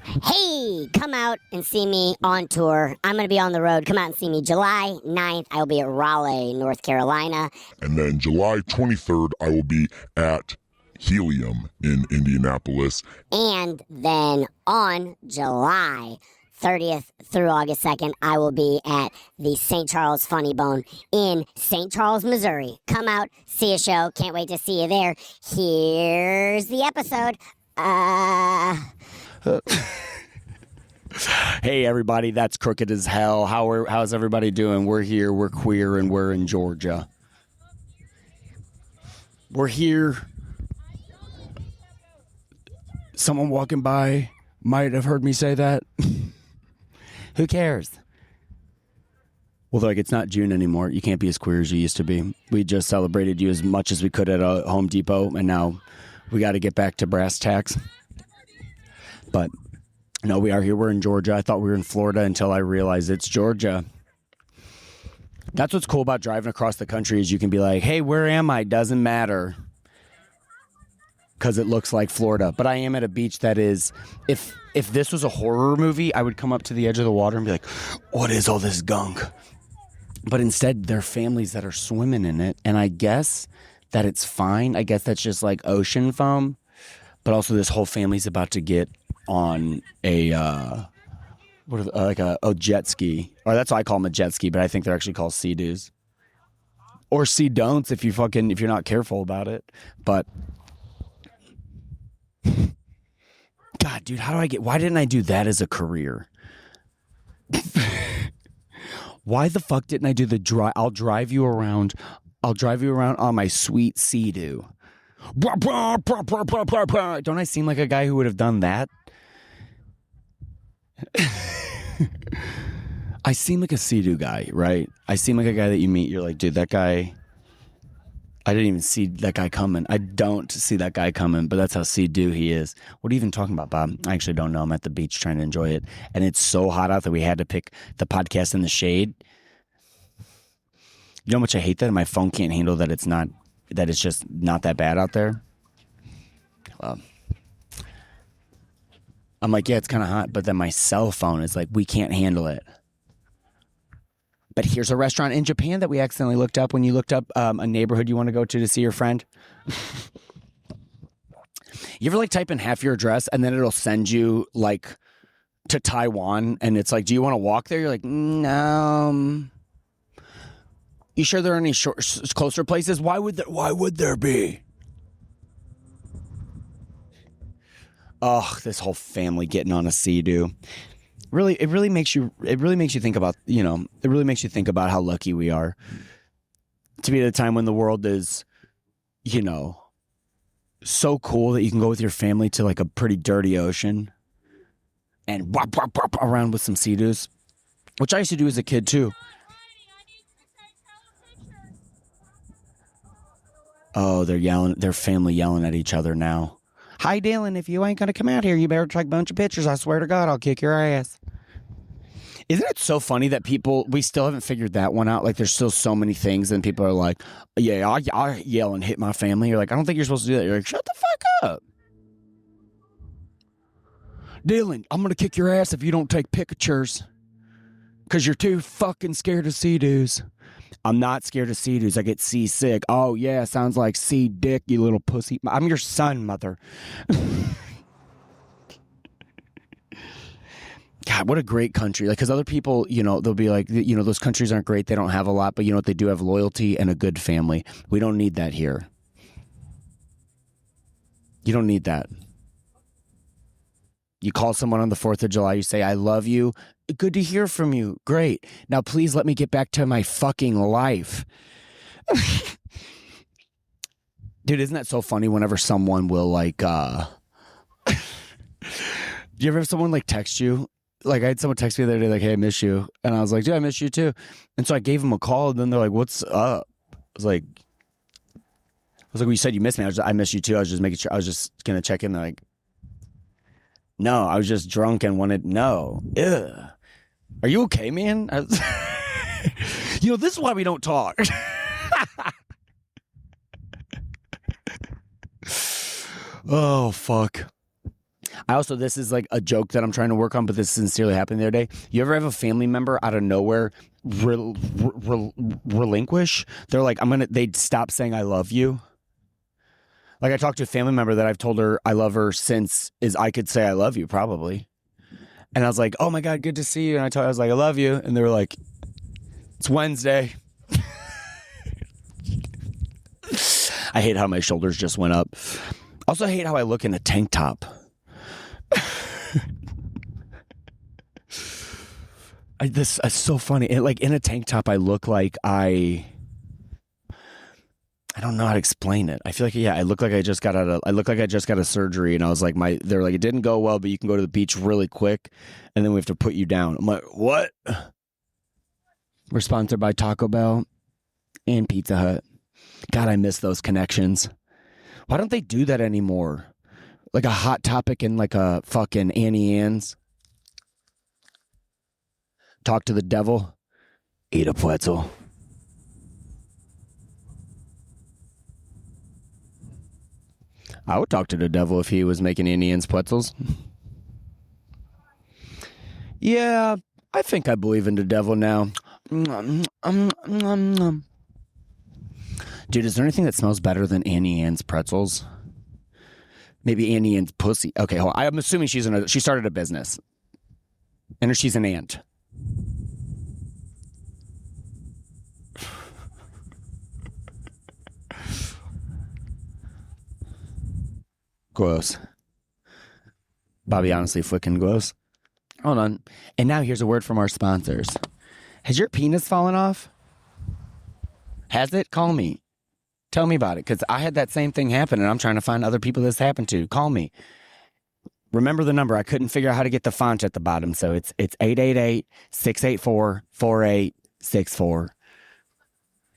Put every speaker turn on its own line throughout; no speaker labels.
Hey, come out and see me on tour. I'm going to be on the road. Come out and see me July 9th. I will be at Raleigh, North Carolina.
And then July 23rd, I will be at Helium in Indianapolis.
And then on July 30th through August 2nd, I will be at the St. Charles Funny Bone in St. Charles, Missouri. Come out, see a show. Can't wait to see you there. Here's the episode.
Hey everybody, that's crooked as hell. How's everybody doing? We're here, we're queer, and we're in Georgia. We're here. Someone walking by might have heard me say that. Who cares? Well, like, it's not June anymore. You can't be as queer as you used to be. We just celebrated you as much as we could at a Home Depot, and now we got to get back to brass tacks. But no, we are here. We're in Georgia. I thought we were in Florida until I realized it's Georgia. That's what's cool about driving across the country is you can be like, hey, where am I? Doesn't matter. Because it looks like Florida. But I am at a beach that is, if this was a horror movie, I would come up to the edge of the water and be like, what is all this gunk? But instead, there are families that are swimming in it. And I guess that it's fine. I guess that's just like ocean foam. But also this whole family's about to get on a jet ski. Or that's what I call them, a jet ski, but I think they're actually called sea-doos. Or sea-don'ts if you're not careful about it. But God, dude, why didn't I do that as a career? Why the fuck didn't I do I'll drive you around on my sweet Sea-Doo. Don't I seem like a guy who would have done that? I seem like a Sea-Doo guy, right? I seem like a guy that you meet. You're like, dude, that guy, I didn't even see that guy coming. I don't see that guy coming, but that's how Sea-Doo he is. What are you even talking about, Bob? I actually don't know. I'm at the beach trying to enjoy it. And it's so hot out that we had to pick the podcast in the shade. You know how much I hate that? My phone can't handle that it's just not that bad out there. I'm like, yeah, it's kind of hot, but then my cell phone is like, we can't handle it. But here's a restaurant in Japan that we accidentally looked up when you looked up a neighborhood you want to go to see your friend. You ever like type in half your address and then it'll send you like to Taiwan and it's like, do you want to walk there? You're like, no. You sure there are any closer places? Why would there be? Oh, this whole family getting on a Sea-Doo. It really makes you think about, it really makes you think about how lucky we are to be at a time when the world is, so cool that you can go with your family to like a pretty dirty ocean and around with some Sea-Doos, which I used to do as a kid too. Oh, their family yelling at each other now. Hi, Dylan, if you ain't going to come out here, you better take a bunch of pictures. I swear to God, I'll kick your ass. Isn't it so funny that we still haven't figured that one out? Like, there's still so many things, and people are like, yeah, I yell and hit my family. You're like, I don't think you're supposed to do that. You're like, shut the fuck up. Dylan, I'm going to kick your ass if you don't take pictures. Because you're too fucking scared of Sea-Doos. I'm not scared of Sea-Doos. I get seasick. Oh, yeah, sounds like sea dick, you little pussy. I'm your son, mother. God, what a great country. Like, because other people, they'll be like, those countries aren't great. They don't have a lot. But you know what? They do have loyalty and a good family. We don't need that here. You don't need that. You call someone on the 4th of July, you say, I love you. Good to hear from you. Great. Now, please let me get back to my fucking life. Dude, isn't that so funny whenever someone will like, do you ever have someone like text you? Like I had someone text me the other day like, hey, I miss you. And I was like, dude, I miss you too. And so I gave them a call and then they're like, what's up? I was like, well, you said you missed me. I miss you too. I was just making sure. I was just going to check in. They're like, no, I was just drunk and wanted, no. Ugh. Are you okay, man? This is why we don't talk. Oh, fuck. This is like a joke that I'm trying to work on, but this sincerely happened the other day. You ever have a family member out of nowhere relinquish? They're like, they'd stop saying I love you. Like I talked to a family member that I've told her I love her since I could say I love you probably. And I was like, oh my God, good to see you. And I was like, I love you. And they were like, it's Wednesday. I hate how my shoulders just went up. Also, I hate how I look in a tank top. This is so funny. Like in a tank top, I look like I don't know how to explain it. I feel like I look like I just got a surgery, and I was like, they're like, it didn't go well, but you can go to the beach really quick, and then we have to put you down. I'm like, what? We're sponsored by Taco Bell and Pizza Hut. God, I miss those connections. Why don't they do that anymore? Like a Hot Topic and like a fucking Annie Ann's. Talk to the devil. Eat a pretzel. I would talk to the devil if he was making Annie Ann's pretzels. Yeah, I think I believe in the devil now. Dude, is there anything that smells better than Annie Ann's pretzels? Maybe Annie Ann's pussy. Okay, hold on. I'm assuming she started a business. And she's an aunt. Gross. Bobby, honestly, freaking gross. Hold on. And now here's a word from our sponsors. Has your penis fallen off? Has it? Call me. Tell me about it, because I had that same thing happen, and I'm trying to find other people this happened to. Call me. Remember the number. I couldn't figure out how to get the font at the bottom, so it's 888-684-4864.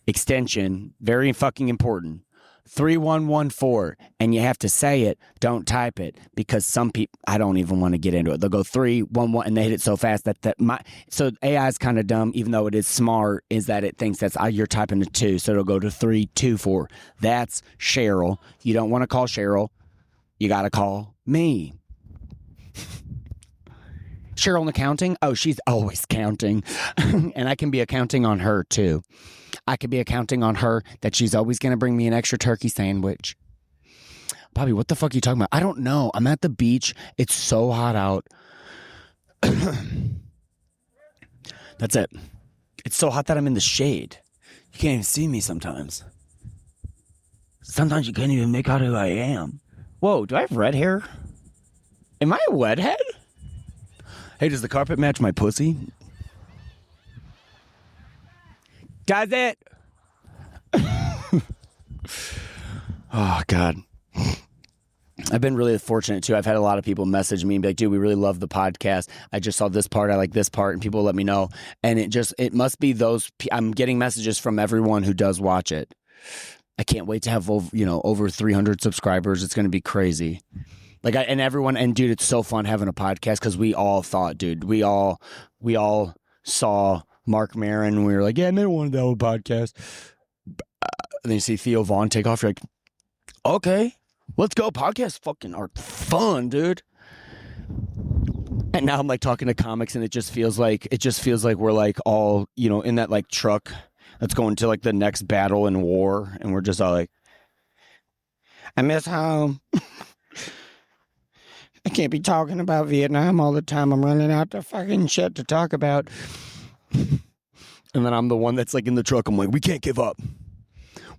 Extension, very fucking important. 3114, and you have to say it, don't type it, because some people, I don't even want to get into it. They'll go 311 and they hit it so fast so AI is kind of dumb, even though it is smart, is that it thinks that's you're typing a 2, so it'll go to 324. That's Cheryl. You don't want to call Cheryl, you got to call me. Cheryl in accounting? Oh, she's always counting. And I can be accounting on her too. I could be accounting on her that she's always going to bring me an extra turkey sandwich. Bobby, what the fuck are you talking about? I don't know. I'm at the beach. It's so hot out. That's it. It's so hot that I'm in the shade. You can't even see me sometimes. Sometimes you can't even make out who I am. Whoa, do I have red hair? Am I a redhead? Hey, does the carpet match my pussy? Does it? Oh, God. I've been really fortunate, too. I've had a lot of people message me and be like, dude, we really love the podcast. I just saw this part. I like this part. And people let me know. And it must be those. I'm getting messages from everyone who does watch it. I can't wait to have over 300 subscribers. It's going to be crazy. And dude, it's so fun having a podcast, because we all thought, dude, we all saw Mark Maron, and we were like, yeah, I never wanted to have a podcast. And then you see Theo Vaughn take off. You're like, okay, let's go. Podcasts fucking are fun, dude. And now I'm like talking to comics, and it just feels like we're like all, in that like truck that's going to like the next battle in war. And we're just all like, I miss home. I can't be talking about Vietnam all the time. I'm running out of fucking shit to talk about. And then I'm the one that's like in the truck. I'm like, we can't give up.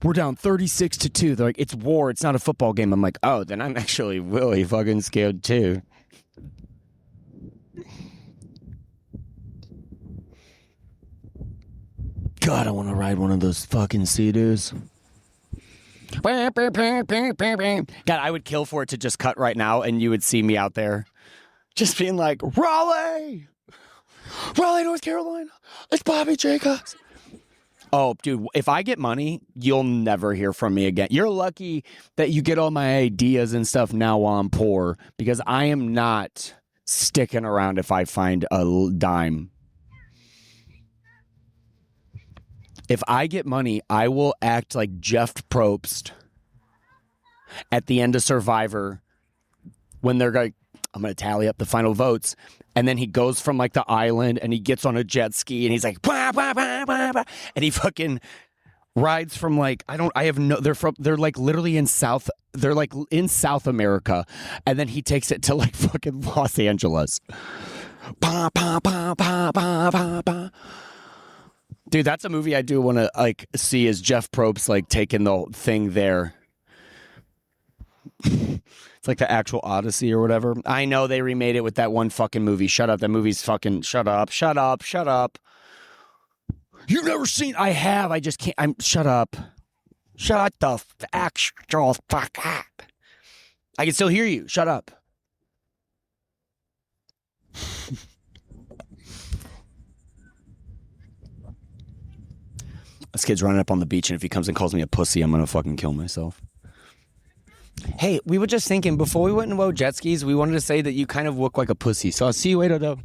We're down 36-2. They're like, it's war. It's not a football game. I'm like, oh, then I'm actually really fucking scared too. God, I want to ride one of those fucking Sea-Doos. God, I would kill for it to just cut right now, and you would see me out there just being like, Raleigh, North Carolina, it's Bobby Jacobs. Oh, dude, if I get money, you'll never hear from me again. You're lucky that you get all my ideas and stuff now while I'm poor, because I am not sticking around if I find a dime. If I get money, I will act like Jeff Probst at the end of Survivor when they're like, I'm going to tally up the final votes. And then he goes from like the island and he gets on a jet ski and he's like, bah, bah, bah, bah, bah, and he fucking rides from like, they're like literally in South America. And then he takes it to like fucking Los Angeles. Bah, bah, bah, bah, bah, bah, bah. Dude, that's a movie I do want to like see, is Jeff Probst like taking the thing there. It's like the actual Odyssey or whatever. I know they remade it with that one fucking movie. Shut up. That movie's fucking shut up. Shut up. Shut up. You've never seen. I have. I just can't. Shut up. Shut the actual fuck up. I can still hear you. Shut up. This kid's running up on the beach, and if he comes and calls me a pussy, I'm gonna fucking kill myself. Hey, we were just thinking, before we went and rode jet skis, we wanted to say that you kind of look like a pussy. So I'll see you later, though.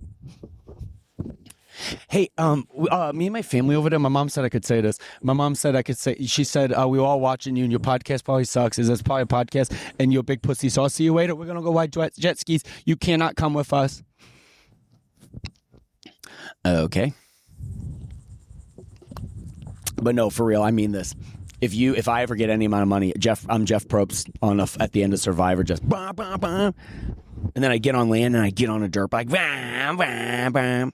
Hey, me and my family over there, my mom said I could say this. My mom said I could say, she said, we were all watching you and your podcast probably sucks. Is this probably a podcast? And you're a big pussy. So I'll see you later. We're going to go ride jet skis. You cannot come with us. Okay. But no, for real, I mean this. If I ever get any amount of money, I'm Jeff Probst at the end of Survivor, just bah, bah, bah. And then I get on land and I get on a dirt bike. Bah, bah, bah.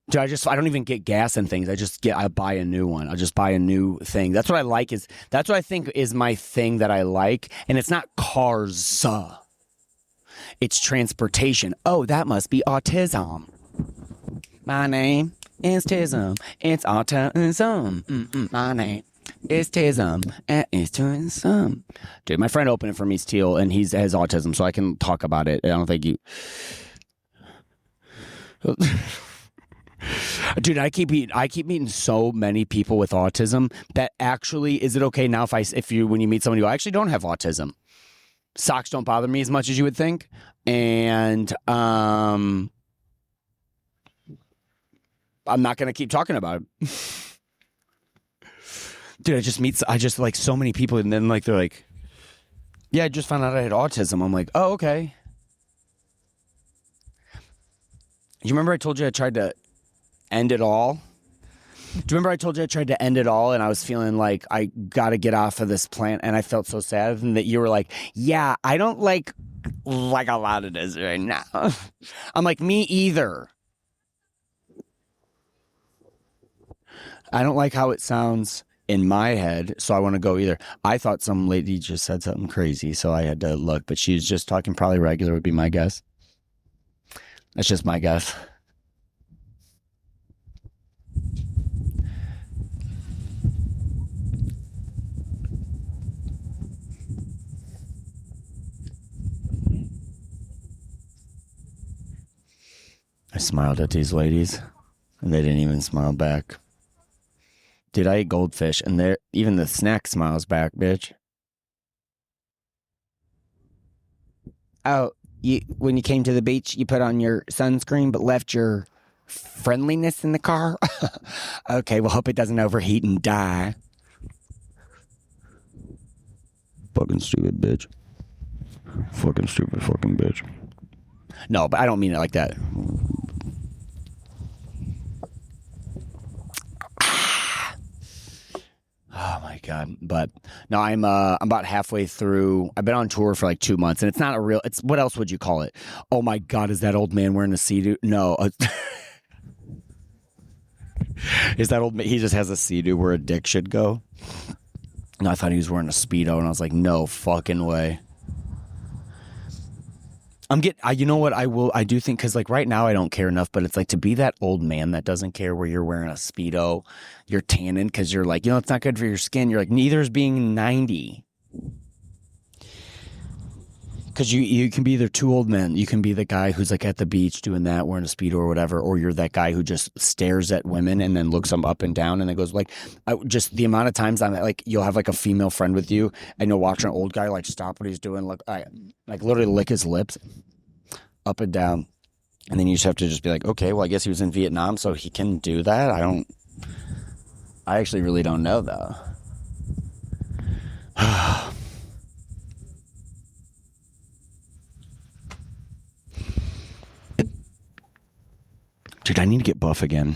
Dude, I don't even get gas and things. I buy a new one. I'll just buy a new thing. That's what I like. That's what I think is my thing that I like. And it's not cars. It's transportation. Oh, that must be autism. My name is Tism. It's autism. My name is Tism. And it's Tism. Dude, my friend opened it for me, Steele, and he has autism, so I can talk about it. I don't think you... Dude, I keep meeting so many people with autism that actually, is it okay now when you meet somebody who actually don't have autism? Socks don't bother me as much as you would think. And I'm not going to keep talking about it. Dude, I just like so many people, and then like they're like, yeah, I just found out I had autism. I'm like, oh, okay. You remember I told you I tried to end it all? Do you remember I told you I tried to end it all and I was feeling like I got to get off of this plant, and I felt so sad, and that you were like, yeah, I don't like a lot of this right now. I'm like, me either. I don't like how it sounds in my head, so I want to go either. I thought some lady just said something crazy, so I had to look, but she was just talking probably regular would be my guess. That's just my guess. I smiled at these ladies, and they didn't even smile back. Dude, I ate goldfish, and even the snack smiles back, bitch. Oh, when you came to the beach, you put on your sunscreen, but left your friendliness in the car? Okay, well, hope it doesn't overheat and die. Fucking stupid bitch. Fucking stupid fucking bitch. No, but I don't mean it like that. Oh my God. But no, I'm about halfway through. I've been on tour for like 2 months, and it's what else would you call it? Oh my God, is that old man wearing a Sea-Doo? No. Is that old man? He just has a Sea-Doo where a dick should go. No, I thought he was wearing a Speedo, and I was like, no fucking way. You know what, I do think, because like right now I don't care enough, but it's like to be that old man that doesn't care where you're wearing a Speedo, you're tanning because you're like, it's not good for your skin. You're like, neither is being 90. Because you can be either two old men. You can be the guy who's like at the beach doing that, wearing a Speedo or whatever, or you're that guy who just stares at women and then looks them up and down and then goes like, just the amount of times I'm like, you'll have like a female friend with you and you'll watch an old guy like stop what he's doing, like literally lick his lips up and down. And then you just have to just be like, okay, well, I guess he was in Vietnam, so he can do that. I actually really don't know though. Dude, I need to get buff again.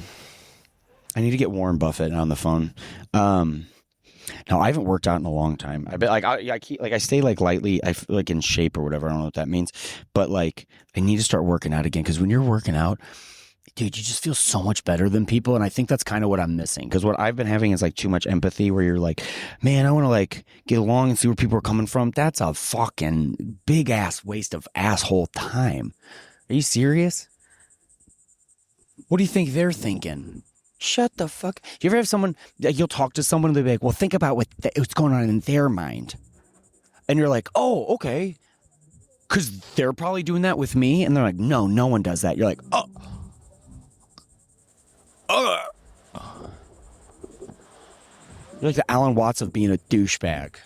I need to get Warren Buffett on the phone. No, I haven't worked out in a long time. I bet I stay like lightly, like in shape or whatever. I don't know what that means, but like I need to start working out again because when you're working out, dude, you just feel so much better than people, and I think that's kind of what I'm missing. Because what I've been having is like too much empathy, where you're like, man, I want to like get along and see where people are coming from. That's a fucking big ass waste of asshole time. Are you serious? What do you think they're thinking? Shut the fuck. Do you ever have someone, you'll talk to someone and they'll be like, well, think about what's going on in their mind. And you're like, oh, okay. Because they're probably doing that with me. And they're like, no one does that. You're like, oh. You're like the Alan Watts of being a douchebag.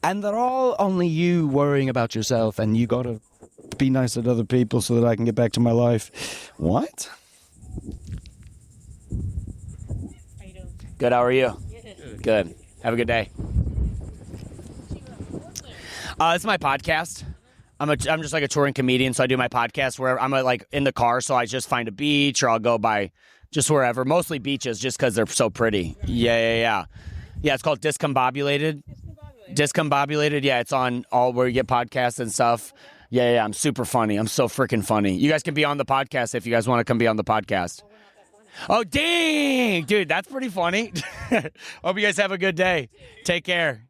And they're all only you worrying about yourself, and you gotta be nice to other people so that I can get back to my life. What?
How you doing?
Good, how are you? Good. Have a good day. It's my podcast. I'm just like a touring comedian, so I do my podcast where I'm like in the car, so I just find a beach or I'll go by just wherever. Mostly beaches, just because they're so pretty. Yeah. Yeah, it's called Discombobulated. Discombobulated. Yeah, it's on all where you get podcasts and stuff. Yeah. I'm super funny. I'm so freaking funny. You guys can be on the podcast if you guys want to come be on the podcast. Oh, dang! Dude, that's pretty funny. Hope you guys have a good day. Take care.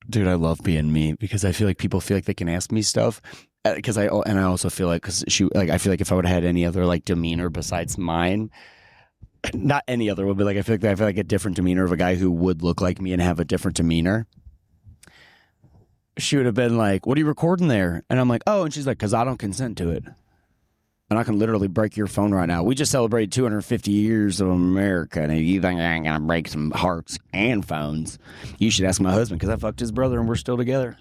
Dude, I love being me because I feel like people feel like they can ask me stuff. Because I also feel like I feel like if I would have had any other like demeanor besides mine, not any other one, but like I feel like a different demeanor of a guy who would look like me and have a different demeanor. She would have been like, "What are you recording there?" And I'm like, "Oh," and she's like, "'Cause I don't consent to it." And I can literally break your phone right now. We just celebrated 250 years of America, and if you think I ain't gonna break some hearts and phones, you should ask my husband, because I fucked his brother and we're still together.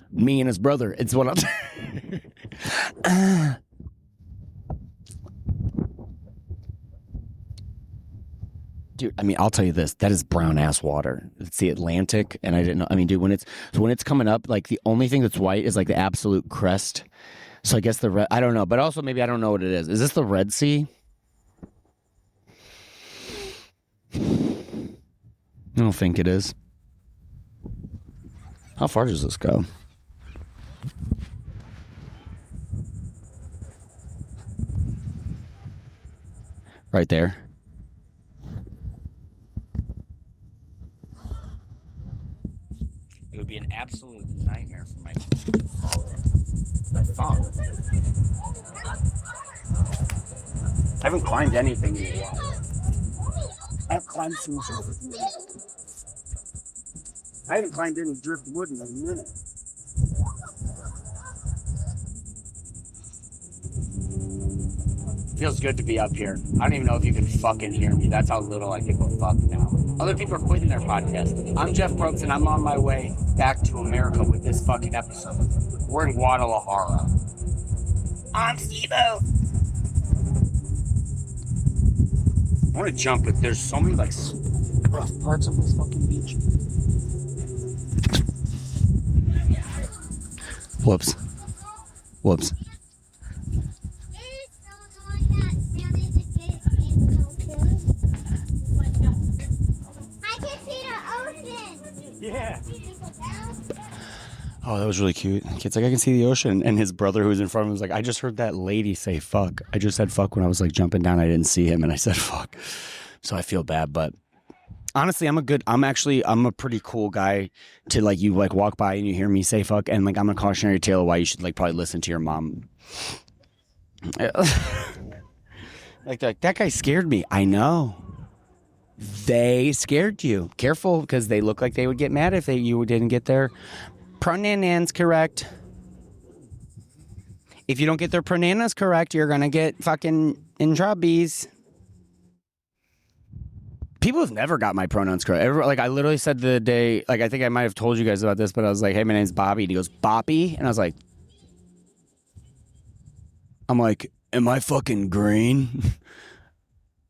Me and his brother. It's what I'm. Dude, I mean, I'll tell you this. That is brown ass water. It's the Atlantic, and I didn't know. I mean, dude, when it's coming up, like the only thing that's white is like the absolute crest. So I guess I don't know, but also maybe I don't know what it is. Is this the Red Sea? I don't think it is. How far does this go? Right there. It would be an absolute nightmare for my phone. I haven't climbed anything in a while. I've climbed some. I haven't climbed any driftwood in a minute. Feels good to be up here. I don't even know if you can fucking hear me. That's how little I give a fuck now. Other people are quitting their podcast. I'm Jeff Probst, and I'm on my way back to America with this fucking episode. We're in Guadalajara. I'm Steve-O. I want to jump, but there's so many like rough parts of this fucking beach. Whoops. Yeah. Oh, that was really cute. The kid's like, I can see the ocean. And his brother who was in front of him was like, I just heard that lady say fuck. I just said fuck when I was like jumping down. I didn't see him and I said fuck. So I feel bad, but honestly, I'm a pretty cool guy to like, you like walk by and you hear me say fuck. And like, I'm a cautionary tale of why you should like probably listen to your mom. Like that guy scared me. I know. They scared you. Careful, because they look like they would get mad if you didn't get their pronouns correct. If you don't get their pronouns correct, you're going to get fucking in troubles. People have never got my pronouns correct. Like, I literally said the day, like, I think I might have told you guys about this, but I was like, hey, my name's Bobby. And he goes, Boppy? And I was like, am I fucking green?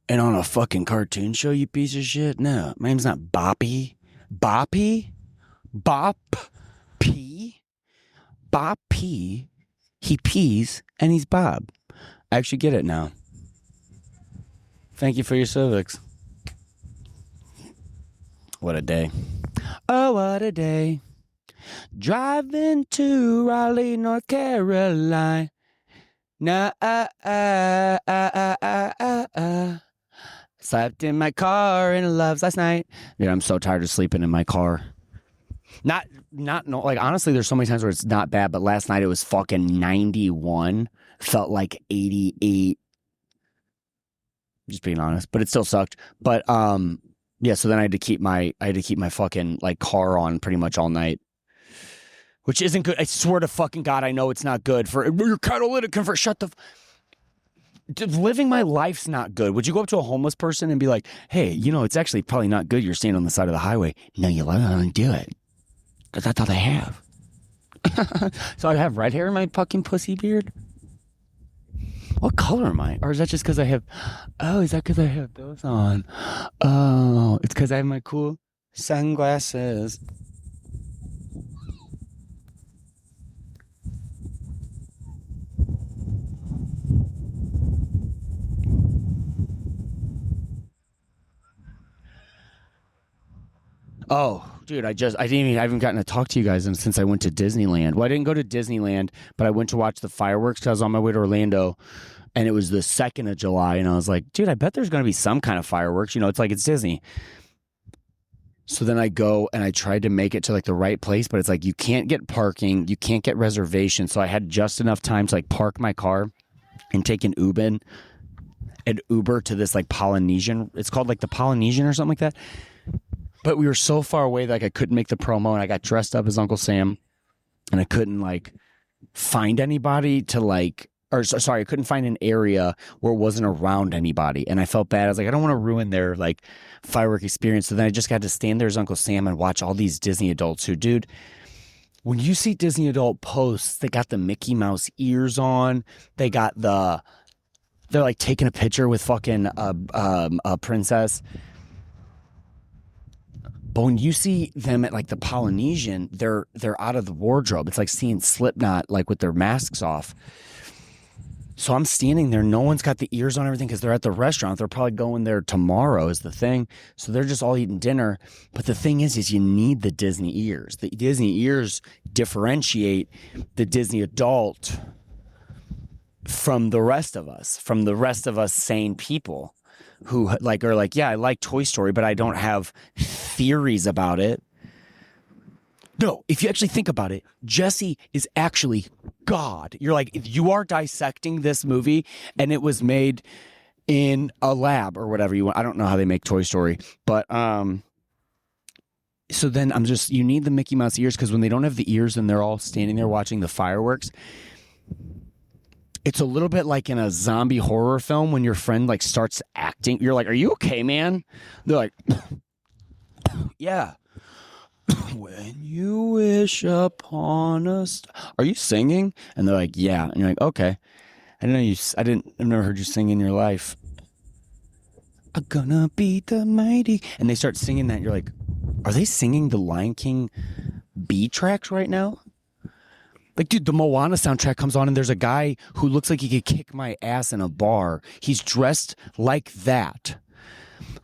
And on a fucking cartoon show, you piece of shit? No, my name's not Boppy. Boppy? Bop? Bob P. He pees and he's Bob. I actually get it now. Thank you for your civics. What a day. Oh, what a day. Driving to Raleigh, North Carolina. Slept in my car in Loves last night. Dude, I'm so tired of sleeping in my car. Like, honestly, there's so many times where it's not bad, but last night it was fucking 91. Felt like 88. Just being honest, but it still sucked. But, yeah, so then I had to keep my fucking, like, car on pretty much all night. Which isn't good. I swear to fucking God, I know it's not good for your catalytic convert. Shut the. Living my life's not good. Would you go up to a homeless person and be like, hey, it's actually probably not good you're standing on the side of the highway? No, you let them do it. Because that's all they have. So I have red hair in my fucking pussy beard? What color am I? Or is that just because I have. Oh, is that because I have those on? Oh, it's because I have my cool sunglasses. Oh, dude, I haven't gotten to talk to you guys since I went to Disneyland. Well, I didn't go to Disneyland, but I went to watch the fireworks because I was on my way to Orlando, and it was the 2nd of July, and I was like, dude, I bet there's going to be some kind of fireworks. It's like it's Disney. So then I go, and I tried to make it to, like, the right place, but it's like you can't get parking, you can't get reservations, so I had just enough time to, like, park my car and take an Uber to this, like, Polynesian. It's called, like, the Polynesian or something like that. But we were so far away that, like, I couldn't make the promo, and I got dressed up as Uncle Sam, and I couldn't, like, find anybody to, like, I couldn't find an area where it wasn't around anybody, and I felt bad. I was like, I don't want to ruin their, like, firework experience. So then I just got to stand there as Uncle Sam and watch all these Disney adults who, dude, when you see Disney adult posts, they got the Mickey Mouse ears on, they're like taking a picture with fucking a princess. But when you see them at, like, the Polynesian, they're out of the wardrobe. It's like seeing Slipknot, like, with their masks off. So I'm standing there. No one's got the ears on everything because they're at the restaurant. They're probably going there tomorrow is the thing. So they're just all eating dinner. But the thing is you need the Disney ears. The Disney ears differentiate the Disney adult from the rest of us sane people. Who, like, are like, yeah, I like Toy Story, but I don't have theories about it. No, if you actually think about it, Jesse is actually God. You're like, if you are dissecting this movie and it was made in a lab or whatever you want. I don't know how they make Toy Story, but so then you need the Mickey Mouse ears because when they don't have the ears and they're all standing there watching the fireworks, it's a little bit like in a zombie horror film when your friend, like, starts acting. You're like, are you okay, man? They're like, yeah. When you wish upon a star. Are you singing? And they're like, yeah. And you're like, okay. I've never heard you sing in your life. I'm gonna be the mighty. And they start singing that. You're like, are they singing the Lion King B tracks right now? Like, dude, the Moana soundtrack comes on and there's a guy who looks like he could kick my ass in a bar. He's dressed like that.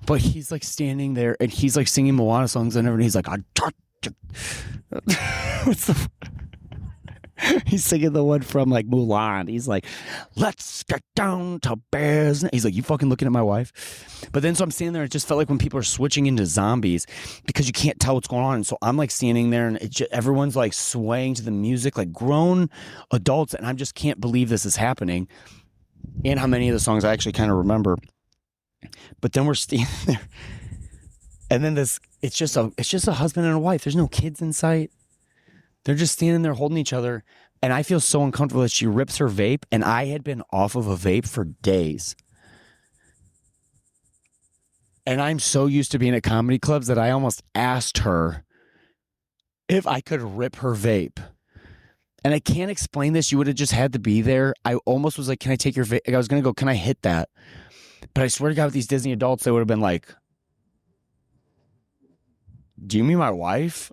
But he's, like, standing there and he's, like, singing Moana songs and everything. He's like, he's singing the one from, like, Mulan. He's like, let's get down to business. He's like, you fucking looking at my wife? But then so I'm standing there and it just felt like when people are switching into zombies because you can't tell what's going on. And so I'm, like, standing there and everyone's, like, swaying to the music, like grown adults. And I just can't believe this is happening. And how many of the songs I actually kind of remember. But then we're standing there. And then it's just a husband and a wife. There's no kids in sight. They're just standing there holding each other. And I feel so uncomfortable that she rips her vape. And I had been off of a vape for days. And I'm so used to being at comedy clubs that I almost asked her if I could rip her vape. And I can't explain this. You would have just had to be there. I almost was like, can I take your vape? I was going to go, can I hit that? But I swear to God, with these Disney adults, they would have been like, do you mean my wife?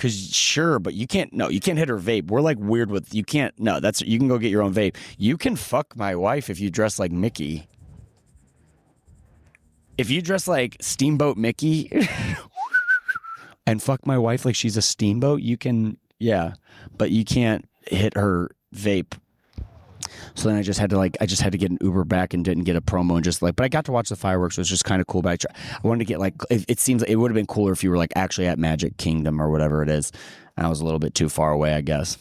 Cause sure, but you can't hit her vape. We're like weird with, you can't, no, you can go get your own vape. You can fuck my wife if you dress like Mickey. If you dress like Steamboat Mickey and fuck my wife like she's a steamboat, you can, yeah, but you can't hit her vape. So then I just had to get an Uber back and didn't get a promo and just like, but I got to watch the fireworks, which was just kind of cool. But I wanted to get like, it seems like it would have been cooler if you were like actually at Magic Kingdom or whatever it is. And I was a little bit too far away, I guess.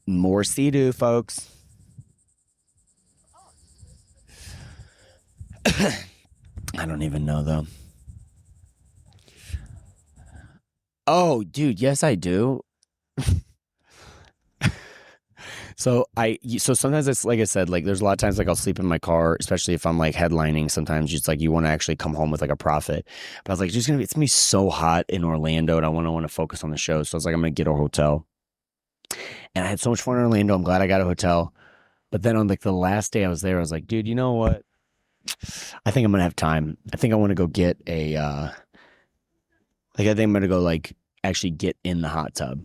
More Sea-Doo, folks. I don't even know though. Oh, dude, yes, I do. So sometimes it's like I said, like there's a lot of times like I'll sleep in my car, especially if I'm like headlining. Sometimes it's like you want to actually come home with like a profit. But I was like, it's gonna be so hot in Orlando, and I want to focus on the show. So I was like, I'm gonna get a hotel. And I had so much fun in Orlando. I'm glad I got a hotel. But then on like the last day I was there, I was like, dude, you know what? I think I'm gonna have time. I think I want to go get a. I think I'm going to go, like, actually get in the hot tub.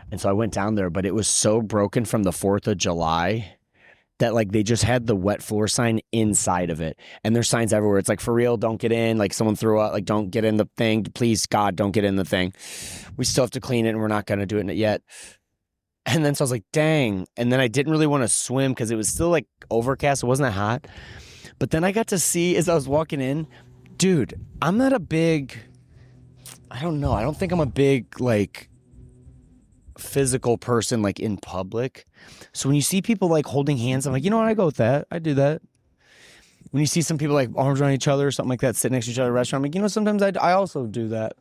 And so I went down there, but it was so broken from the 4th of July that, like, they just had the wet floor sign inside of it. And there's signs everywhere. It's like, for real, don't get in. Like, someone threw out, like, don't get in the thing. Please, God, don't get in the thing. We still have to clean it, and we're not going to do it yet. And then so I was like, dang. And then I didn't really want to swim because it was still, like, overcast. It wasn't that hot. But then I got to see, as I was walking in, dude, I'm not a big... I don't know. I don't think I'm a big, like, physical person, like, in public. So when you see people, like, holding hands, I'm like, you know what? I go with that. I do that. When you see some people, like, arms around each other or something like that, sitting next to each other at a restaurant, I'm like, you know, sometimes I also do that.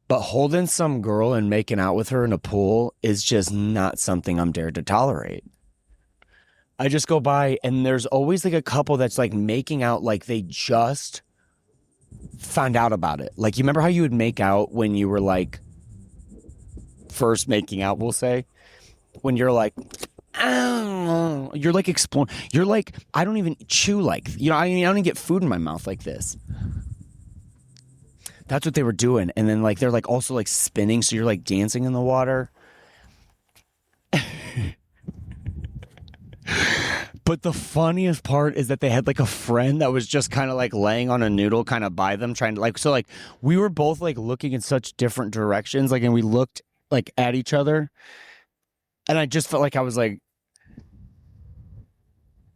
But holding some girl and making out with her in a pool is just not something I'm dared to tolerate. I just go by, and there's always, like, a couple that's, like, making out like they just... found out about it. Like, you remember how you would make out when you were like first making out, we'll say, when you're like, oh, you're like exploring, you're like, I don't even chew like, you know, I don't even get food in my mouth like this. That's what they were doing. And then like they're like also like spinning, so you're like dancing in the water. But the funniest part is that they had like a friend that was just kind of like laying on a noodle kind of by them, trying to like, so like we were both like looking in such different directions, like, and we looked like at each other, and I just felt like I was like,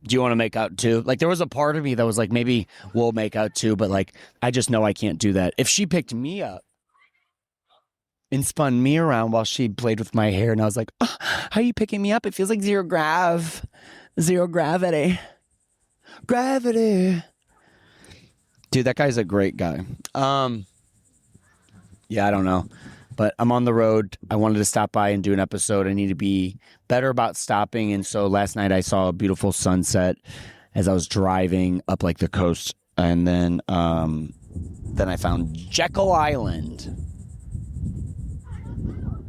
do you want to make out too? Like there was a part of me that was like, maybe we'll make out too, but like I just know I can't do that. If she picked me up and spun me around while she played with my hair, and I was like, oh, how are you picking me up? It feels like zero gravity. Gravity. Dude, that guy's a great guy. Yeah, I don't know. But I'm on the road. I wanted to stop by and do an episode. I need to be better about stopping. And so last night I saw a beautiful sunset as I was driving up like the coast. And then I found Jekyll Island.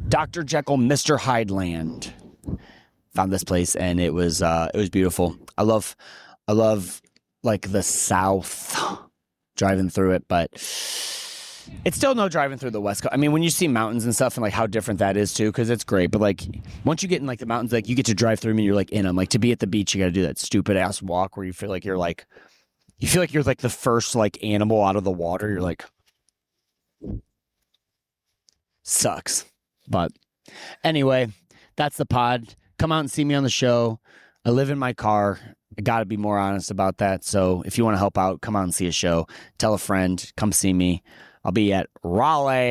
Dr. Jekyll, Mr. Hyde Land. Found this place, and it was beautiful. I love like the South, driving through it, but it's still no driving through the West Coast. I mean, when you see mountains and stuff, and like how different that is too, because it's great. But like once you get in like the mountains, like you get to drive through them, and you're like in them. Like to be at the beach, you got to do that stupid ass walk where you feel like you're like the first like animal out of the water. You're like, sucks. But anyway, that's the pod. Come out and see me on the show. I live in my car. I got to be more honest about that. So if you want to help out, come out and see a show. Tell a friend. Come see me. I'll be at Raleigh,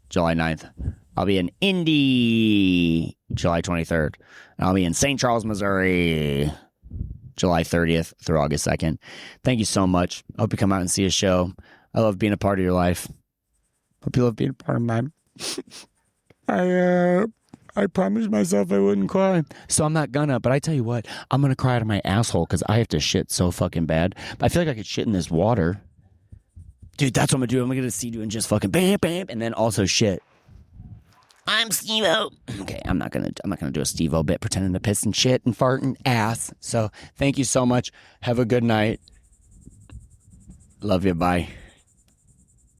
July 9th. I'll be in Indy, July 23rd. And I'll be in St. Charles, Missouri, July 30th through August 2nd. Thank you so much. I hope you come out and see a show. I love being a part of your life. Hope you love being a part of mine. I promised myself I wouldn't cry. So I'm not gonna, but I tell you what, I'm gonna cry out of my asshole because I have to shit so fucking bad. But I feel like I could shit in this water. Dude, that's what I'm gonna do. I'm gonna see doing just fucking bam, bam, and then also shit. I'm Steve-O. Okay, I'm not gonna do a Steve-O bit pretending to piss and shit and fart and ass. So thank you so much. Have a good night. Love you. Bye.